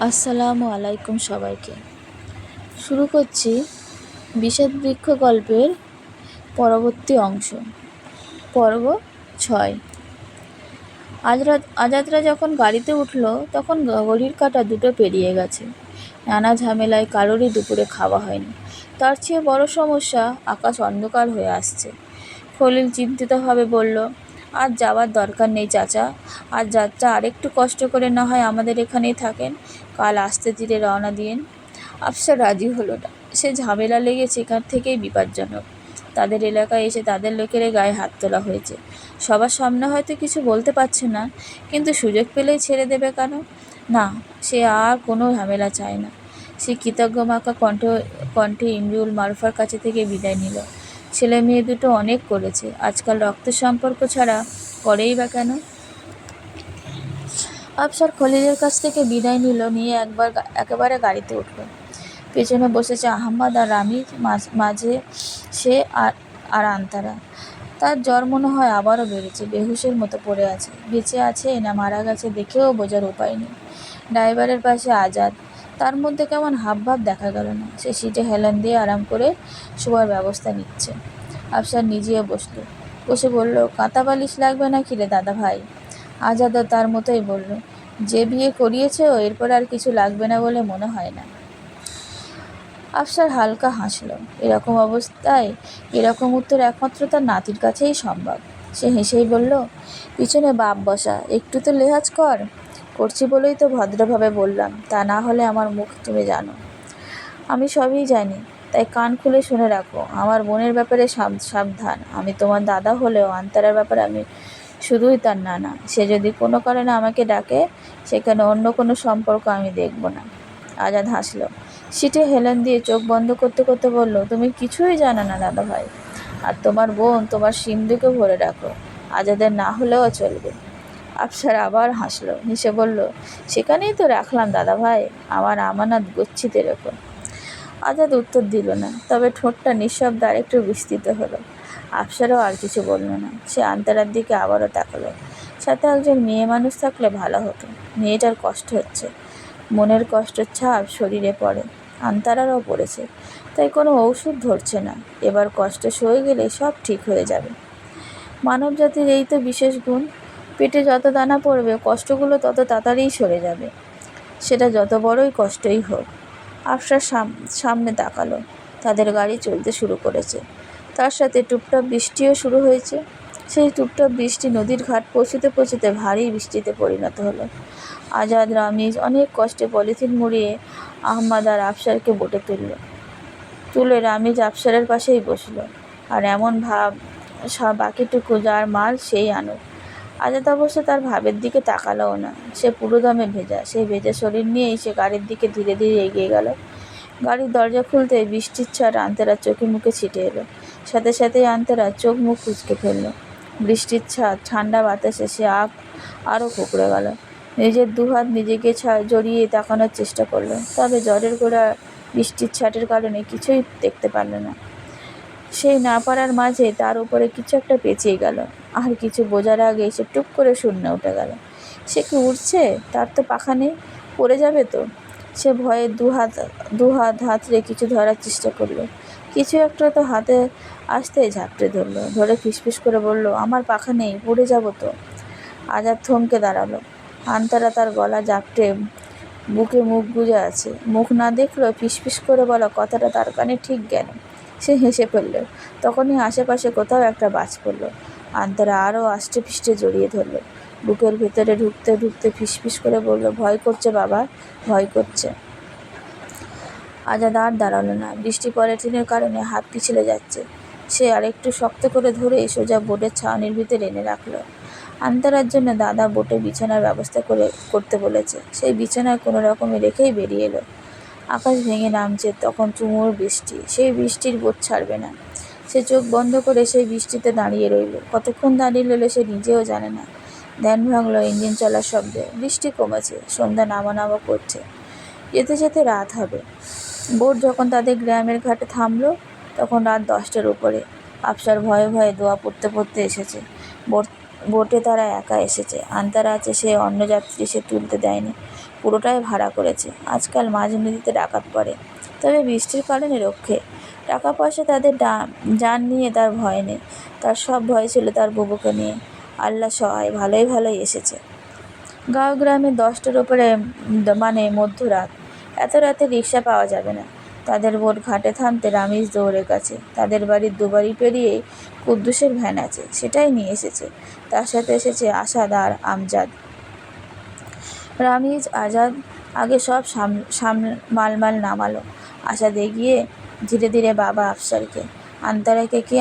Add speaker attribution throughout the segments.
Speaker 1: আসসালামু আলাইকুম সবাইকে। শুরু করছি বিষাদ বৃক্ষ গল্পের পরবর্তী অংশ, পর্ব 6। আজাদরা যখন গাড়িতে উঠল তখন ঘড়ির কাঁটা দুটো পেরিয়ে গেছে। নানা ঝামেলায় কারোরই দুপুরে খাওয়া হয়নি। তার চেয়ে বড় সমস্যা, আকাশ অন্ধকার হয়ে আসছে। খলিল চিন্তিতভাবে বলল, আজ যাওয়ার দরকার নেই চাচা। আজ যাত্রা আরেকটু কষ্ট করে না হয় আমাদের এখানেই থাকেন, কাল আস্তে ধীরে রওনা দিয়েন। আফসার রাজি হলো না। সে ঝামেলা লেগেছে এখান থেকেই বিপজ্জনক। তাদের এলাকায় এসে তাদের লোকেরা গায়ে হাত তোলা হয়েছে। সবার সামনে হয়তো কিছু বলতে পারছে না, কিন্তু সুযোগ পেলেই ছেড়ে দেবে কেন? না, সে আর কোনো ঝামেলা চায় না। সে কৃতজ্ঞ মাখা কণ্ঠে ইমরুল মারুফার কাছে থেকে বিদায় নিল। ছেলে মেয়ে দুটো অনেক করেছে, আজকাল রক্তের সম্পর্ক ছাড়া করেই বা কেন? আফসার খলিলের কাছ থেকে বিদায় নিয়ে একেবারে গাড়িতে উঠল। পেছনে বসেছে আহম্মদ আর রামিজ, মাঝে সে আর আন্তারা। তার জ্বর মনে হয় আবারও বেড়েছে, বেহুশের মতো পড়ে আছে। বেঁচে আছে না মারা গেছে দেখেও বোঝার উপায় নেই। ড্রাইভারের পাশে আজাদ, তার মধ্যে কেমন হাবভাব দেখা গেল না। সে সিটে হেলান দিয়ে আরাম করে শোয়ার ব্যবস্থা নিচ্ছে। আফসার নিজেও বসে বলল, কাঁথা বালিশ লাগবে নাকি রে দাদা ভাই? আজাদও তার মতোই বলল, যে বিয়ে করিয়েছ এরপর আর কিছু লাগবে না বলে মনে হয় না। আফসার হালকা হাসল। এরকম অবস্থায় এরকম উত্তর একমাত্র তার নাতির কাছেই সম্ভব। সে হেসেই বলল, পিছনে বাপ বসা, একটু তো লেহাজ করছি বলেই তো ভদ্রভাবে বললাম, তা না হলে আমার মুখ তুমি জানো। আমি সবই জানি, তাই কান খুলে শুনে রাখো। আমার বোনের ব্যাপারে সাবধান। আমি তোমার দাদা হলেও আন্তারার ব্যাপারে আমি শুধুই তার নানা। সে যদি কোনো কারণে আমাকে ডাকে, সেখানে অন্য কোনো সম্পর্ক আমি দেখব না। আজাদ হাসল। সিটে হেলান দিয়ে চোখ বন্ধ করতে করতে বলল, তুমি কিছুই জানো না দাদা ভাই। আর তোমার বোন তোমার সিন্ধুকে ভরে রাখো, আজাদের না হলেও চলবে। আফসার আবার হাসল, হেসে বলল, সেখানেই তো রাখলাম দাদা ভাই, আমার আমানত গচ্ছিতে রেখো। আজাদ উত্তর দিল না, তবে ঠোঁটটা নিঃশব্দে আরেকটু বিস্তৃত হলো। আফসারও আর কিছু বলল না। সে আন্তারার দিকে আবারও তাকালো। সাথে একজন মেয়ে মানুষ থাকলে ভালো হতো। মেয়েটার কষ্ট হচ্ছে, মনের কষ্টের ছাপ শরীরে পড়ে, আন্তারারও পড়েছে, তাই কোনো ঔষধ ধরছে না। এবার কষ্ট সয়ে গেলে সব ঠিক হয়ে যাবে। মানব জাতির এই তো বিশেষ গুণ, পেটে যত দানা পড়বে কষ্টগুলো তত তাড়াতাড়িই সরে যাবে, সেটা যত বড়ই কষ্টই হোক। আফসার সামনে তাকালো। তাদের গাড়ি চলতে শুরু করেছে। তার সাথে টুপটাপ বৃষ্টিও শুরু হয়েছে। সেই টুপটাপ বৃষ্টি নদীর ঘাট পৌঁছতে ভারী বৃষ্টিতে পরিণত হলো। আজাদ, রামিজ অনেক কষ্টে পলিথিন মুড়িয়ে আহম্মদ আর আফসারকে বোটে তুলে রামিজ আফসারের পাশেই বসলো। আর এমন ভাব, বাকিটুকু যার মাল সেই আনুক। আজাদ অবশ্য তার ভাবের দিকে তাকালোও না। সে পুরোদমে ভেজা। সেই ভেজা শরীর নিয়েই সে গাড়ির দিকে ধীরে ধীরে এগিয়ে গেল। গাড়ির দরজা খুলতে বৃষ্টির ছাট আন্তারার চোখে মুখে ছিটে এলো। সাথে সাথেই আন্তারা চোখ মুখ কুঁচকে ফেলল। বৃষ্টির ছাট, ঠান্ডা বাতাসে সে আরও কুঁকড়ে গেল। নিজের দুহাত নিজেকে জড়িয়ে তাকানোর চেষ্টা করলো, তবে জ্বরের গোড়া বৃষ্টির ছাটের কারণে কিছুই দেখতে পারল না। সেই না পারার মাঝে তার উপরে কিছু একটা পেঁচিয়ে গেল। আর কিছু বোঝার আগে সে টুপ করে শূন্যে উঠে গেল। সে কি উঠছে? তার তো পাখা নেই, পড়ে যাবে তো। সে ভয়ে দুহাত হাতড়ে কিছু ধরার চেষ্টা করলো। কিছু একটা তো হাতে আসতেই ঝাপটে ধরলো। ধরে ফিসফিস করে বলল, আমার পাখা নেই, পড়ে যাব তো। আজাদ থমকে দাঁড়ালো। আন্তারা তার গলা জাপটে বুকে মুখ গুজে আছে। মুখ না দেখলেও ফিসফিস করে বলা কথাটা তার কানে ঠিক গেল। সে হেসে ফেলল। তখনই আশেপাশে কোথাও একটা বাজ পড়ল। আন্তারা আরও আষ্টে পিষ্টে জড়িয়ে ধরল। বুকের ভেতরে ঢুকতে ঢুকতে ফিসফিস করে বলল, ভয় করছে বাবা, ভয় করছে। আজাদ আর দাঁড়ালো না। বৃষ্টি পলিথিনের কারণে হাত পিছলে যাচ্ছে। সে আরেকটু শক্ত করে ধরে সোজা বোটের ছাউনির ভিতরে এনে রাখলো। আন্তারার জন্য দাদা বোটে বিছানার ব্যবস্থা করতে বলেছে। সেই বিছানায় কোনো রকমে রেখেই বেরিয়ে এলো। আকাশ ভেঙে নামছে তখন তুমুল বৃষ্টি। সেই বৃষ্টির বোধ ছাড়বে না। সে চোখ বন্ধ করে সেই বৃষ্টিতে দাঁড়িয়ে রইল। কতক্ষণ দাঁড়িয়ে রইল সে নিজেও জানে না। ধ্যান ভাঙলো ইঞ্জিন চলার শব্দে। বৃষ্টি কমেছে, সন্ধ্যা নামা করছে। যেতে যেতে রাত হবে। বোট যখন তাদের গ্রামের ঘাটে থামলো তখন রাত 10টার উপরে। আফসার ভয়ে ভয়ে দোয়া পড়তে পড়তে এসেছে। বোটে তারা একা এসেছে। আন্তারা আছে, সে অন্য যাত্রী সে তুলতে দেয়নি। পুরোটাই ভাড়া করেছে। আজকাল মাঝ নদীতে ডাকাত পড়ে, তবে বৃষ্টির কারণে রক্ষে। টাকা পয়সা তাদের জান নিয়ে তার ভয় নেই, তার সব ভয় ছিল তার বুবুকে নিয়ে। আল্লাহ সহায়, ভালোই ভালোই এসেছে। গাঁও গ্রামে 10টার ওপরে, মানে মধ্যরাত। এত রাতে রিক্সা পাওয়া যাবে না। তাদের বোট ঘাটে থামতে রামিজ দৌড়ে গেছে। তাদের বাড়ির দুবারি পেরিয়েই কুদ্দুসের ভ্যান আছে, সেটাই নিয়ে এসেছে। তার সাথে এসেছে আসাদ আর আমজাদ। রামিজ আজাদ আগে সব মালমাল নামালো। আসাদ এগিয়ে ধীরে ধীরে বাবা আফসারকে, আন্তারাকে কে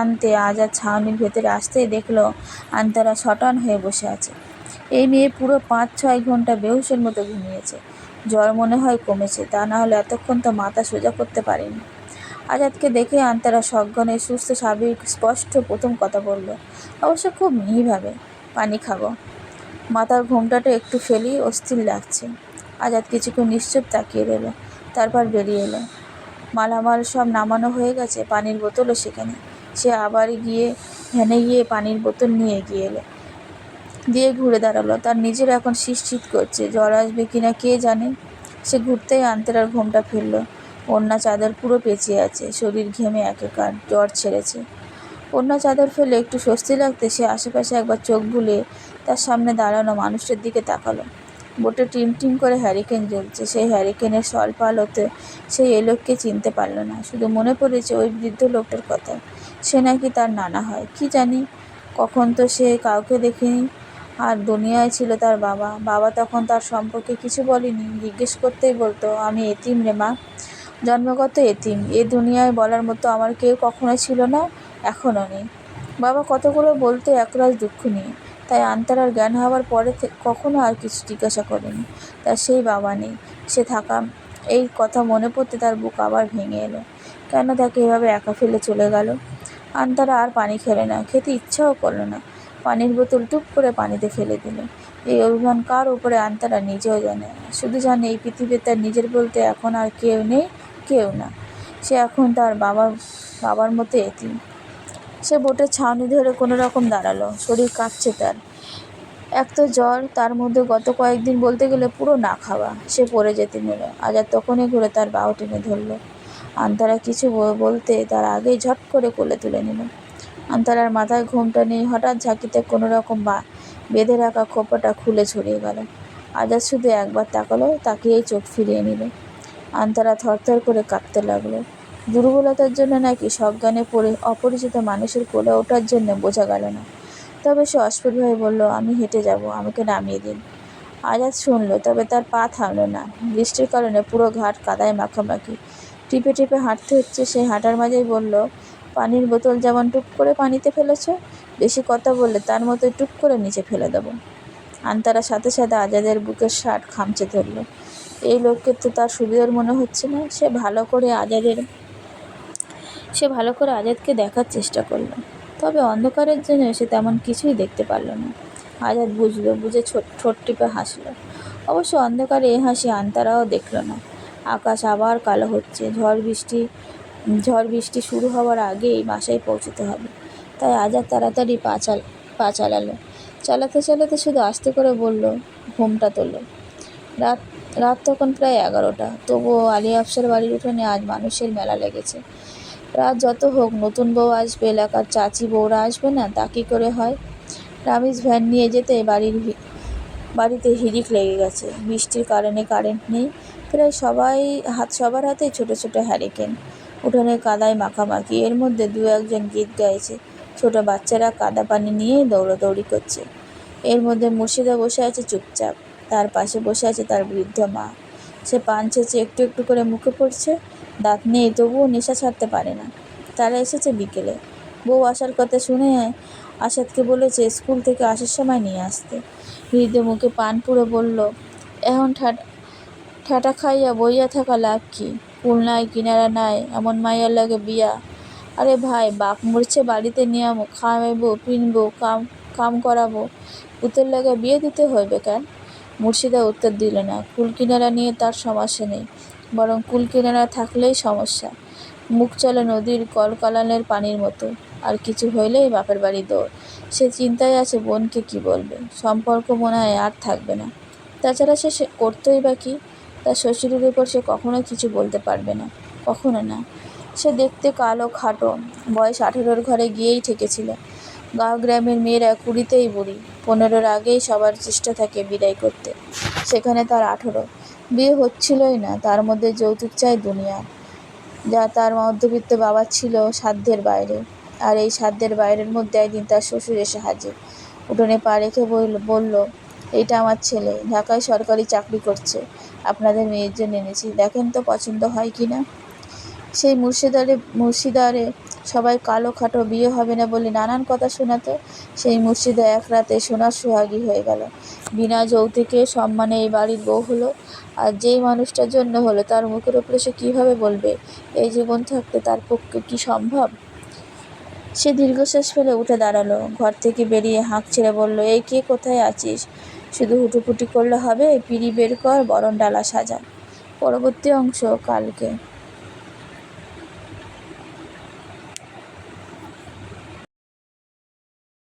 Speaker 1: আনতে আজাদ ছাউনির ভেতরে আসতেই দেখলো আন্তারা শটান হয়ে বসে আছে। এই মেয়ে পুরো 5-6 ঘন্টা বেহুশের মতো ঘুমিয়েছে। জ্বর মনে হয় কমেছে, তা না হলে এতক্ষণ তো মাথা সোজা করতে পারেনি। আজাদকে দেখে আন্তারা সজ্ঞানে সুস্থ স্বাভাবিক স্পষ্ট প্রথম কথা বলল, অবশ্য খুব মিহিভাবে, পানি খাবো। মাথার ঘোমটাটা একটু ফেলি, অস্থির লাগছে। আজাদ কিছুক্ষণ নিশ্চুপ তাকিয়ে রইল, তারপর বেরিয়ে এলো। মালামাল সব নামানো হয়ে গেছে, পানির বোতলও সেখানে। সে আবার ভ্যানে গিয়ে পানির বোতল নিয়ে এগিয়ে এলো, দিয়ে ঘুরে দাঁড়ালো। তার নিজের এখন শীত করছে, জ্বর আসবে কিনা কে জানে। সে ঘুরতেই আন্তারার ঘোমটা ফেললো। ওড়না চাদর পুরো পেঁচিয়ে আছে, শরীর ঘেমে একাকার, জ্বর ছেড়েছে। ওড়না চাদর ফেলে একটু স্বস্তি লাগতে সে আশেপাশে একবার চোখ বুলিয়ে তার সামনে দাঁড়ানো মানুষটার দিকে তাকালো। বোটে টিম টিম করে হ্যারিকেন জ্বলছে। সেই হ্যারিকেনের স্বল্প আলোতে সেই লোককে চিনতে পারল না। শুধু মনে পড়েছে ওই বৃদ্ধ লোকটার কথা। সে নাকি তার নানা হয়, কি জানি। কখন তো সে কাউকে দেখেনি। আর দুনিয়ায় ছিল তার বাবা। বাবা তখন তার সম্পর্কে কিছু বলেনি, জিজ্ঞেস করতেই বলতো, আমি এতিম রে মা, জন্মগত এতিম। এ দুনিয়ায় বলার মতো আমার কেউ কখনো ছিল না, এখনও নেই। বাবা কতগুলো বলতে একরাশ দুঃখ নিয়ে। তাই আন্তারার জ্ঞান হওয়ার পরে কখনো আর কিছু জিজ্ঞাসা করেনি। তার সেই বাবা নেই, সে থাকা, এই কথা মনে পড়তে তার বুক আবার ভেঙে এলো। কেন তাকে এভাবে একা ফেলে চলে গেল? আন্তারা আর পানি খেলে না, খেতে ইচ্ছাও করলো না। পানির বোতল টুপ করে পানিতে ফেলে দিল। এই অভিমান কার উপরে আন্তারা নিজেও জানে। শুধু জানে এই পৃথিবীতে তার নিজের বলতে এখন আর কেউ নেই, কেউ না। সে এখন তার বাবার মতো এতিম। সে বোটের ছাউনি ধরে কোনো রকম দাঁড়ালো। শরীর কাঁপছে তার। এক তো জ্বর, তার মধ্যে গত কয়েকদিন বলতে গেলে পুরো না খাওয়া। সে পড়ে যেতে নিল। আজাদ তখনই ঘুরে তার বাহু টেনে ধরল। আন্তারা কিছু বলতে তার আগেই ঝট করে কোলে তুলে নিল। আন্তারার মাথায় ঘোমটা নেই, হঠাৎ ঝাঁকিতে কোনো রকম বেঁধে রাখা খোঁপাটা খুলে ছড়িয়ে গেল। আজাদ শুধু একবার তাকালো, তাকিয়েই চোখ ফিরিয়ে নিল। আন্তারা থরথর করে কাঁপতে লাগলো। দুর্বলতার জন্য নাকি সজ্ঞানে অপরিচিত মানুষের কোলে ওঠার জন্য বোঝা গেল না। তবে সে অস্ফুটভাবে বলল, আমি হেঁটে যাব, আমাকে নামিয়ে দিন। আজাদ শুনল, তবে তার পা থামল না। বৃষ্টির কারণে পুরো ঘাট কাদায় মাখামাখি। টিপে টিপে হাঁটতে হচ্ছে। সেই হাঁটার মাঝেই বলল, পানির বোতল যেমন টুপ করে পানিতে ফেলেছ, বেশি কথা বললে তার মতোই টুপ করে নিচে ফেলে দেবো। আন্তারা সাথে সাথে আজাদের বুকের শার্ট খামচে ধরল। এই লোককে তো তার সুবিধার মনে হচ্ছে না। সে ভালো করে আজাদকে দেখার চেষ্টা করল, তবে অন্ধকারের জন্য সে তেমন কিছুই দেখতে পারল না। আজাদ বুঝে ঠোঁট টিপে হাসল। অবশ্য অন্ধকারে এ হাসি আন্তারাও দেখল না। আকাশ আবার কালো হচ্ছে। ঝড় বৃষ্টি শুরু হওয়ার আগেই বাসায় পৌঁছতে হবে। তাই আজাদ তাড়াতাড়ি পা চালালো। চালাতে চালাতে শুধু আস্তে করে বলল, ঘুমটা তোলো। রাত তখন প্রায় 11টা। তবুও আলী আফসার বাড়ির উঠোনে আজ মানুষের মেলা লেগেছে। রাত যত হোক, নতুন বউ আসবে, এলাকার চাচি বউরা আসবে না, তা কী করে হয়? রামিজ ভ্যান নিয়ে যেতে বাড়িতে হিড়িক লেগে গেছে। বৃষ্টির কারণে কারেন্ট নেই। প্রায় সবার হাতেই ছোট ছোট হ্যারিকেন। উঠোনে কাদায় মাখামাখি। এর মধ্যে 2-1জন গীত গাইছে। ছোট বাচ্চারা কাদা পানি নিয়ে দৌড়াদৌড়ি করছে। এর মধ্যে মুর্শিদা বসে আছে চুপচাপ। তার পাশে বসে আছে তার বৃদ্ধ মা। সে পান ছেঁচে একটু একটু করে মুখে পড়ছে। দাঁত নেই, তবুও নেশা ছাড়তে পারে না। তারা এসেছে বিকেলে। বউ আসার কথা শুনে আসাদকে বলেছে স্কুল থেকে আসার সময় নিয়ে আসতে। বৃদ্ধ মুখে পান পুড়ে বলল, এখন ঠেটা খাইয়া বইয়া থাকা লাভ কি? কুল নাই, কিনারা নাই, এমন মাইয়ার লাগে বিয়া। আরে ভাই, বাপ মরছে, বাড়িতে নিয়ামো, খাওয়াইবো, পিনবো, কাম করাবো, পুতের লাগে বিয়ে দিতে হইবে কেন? মুর্শিদা উত্তর দিল না। কুল কিনারা নিয়ে তার সমস্যা নেই, বরং কুল কিনারা থাকলেই সমস্যা। মুখ চলে নদীর কলকালানের পানির মতো। আর কিছু হইলেই বাপের বাড়ি দৌড়। সে চিন্তায় আছে বোনকে কি বলবে। সম্পর্ক মনে হয় আর থাকবে না। তাছাড়া সে করতোই বা কী? তার শ্বশুরের উপর সে কখনো কিছু বলতে পারবে না, কখনো না। সে দেখতে কালো, খাটো, বয়স 18-র ঘরে গিয়েই ঠেকেছিল। গাঁও গ্রামের মেয়েরা 20তেই বুড়ি, 15-র আগেই সবার চেষ্টা থাকে বিদায় করতে। সেখানে তার 18, বিয়ে হচ্ছিলই না, তার মধ্যে যৌতুক চাই দুনিয়ার। যা তার মধ্যবিত্ত বাবার ছিল সাধ্যের বাইরে। আর এই সাধ্যের বাইরের মধ্যে একদিন তার শ্বশুর এসে হাজির। উঠোনে পা রেখে বলল, এইটা আমার ছেলে, ঢাকায় সরকারি চাকরি করছে, আপনাদের মেয়ের জন্য এনেছি, দেখেন তো পছন্দ হয় কি না। সেই মুর্শিদারে সবাই কালো, খাটো, বিয়ে হবে না বলে নানান কথা শোনাতো। সেই মুর্শিদা এক রাতে সোনার সোহাগী হয়ে গেল। বিনা যৌতুকে সম্মানে এই বাড়ির বউ হলো। আর যেই মানুষটার জন্য হলো, তার মুখের উপরে সে কীভাবে বলবে এই জীবন থাকতে তার পক্ষে কি সম্ভব? সে দীর্ঘশ্বাস ফেলে উঠে দাঁড়ালো, ঘর থেকে বেরিয়ে হাঁক ছেড়ে বলল, এই কে, কোথায় আছিস? শুধু হুটোপুটি করলে হবে? পিঁড়ি বের কর, বরণ ডালা সাজা। পরবর্তী অংশ কালকে।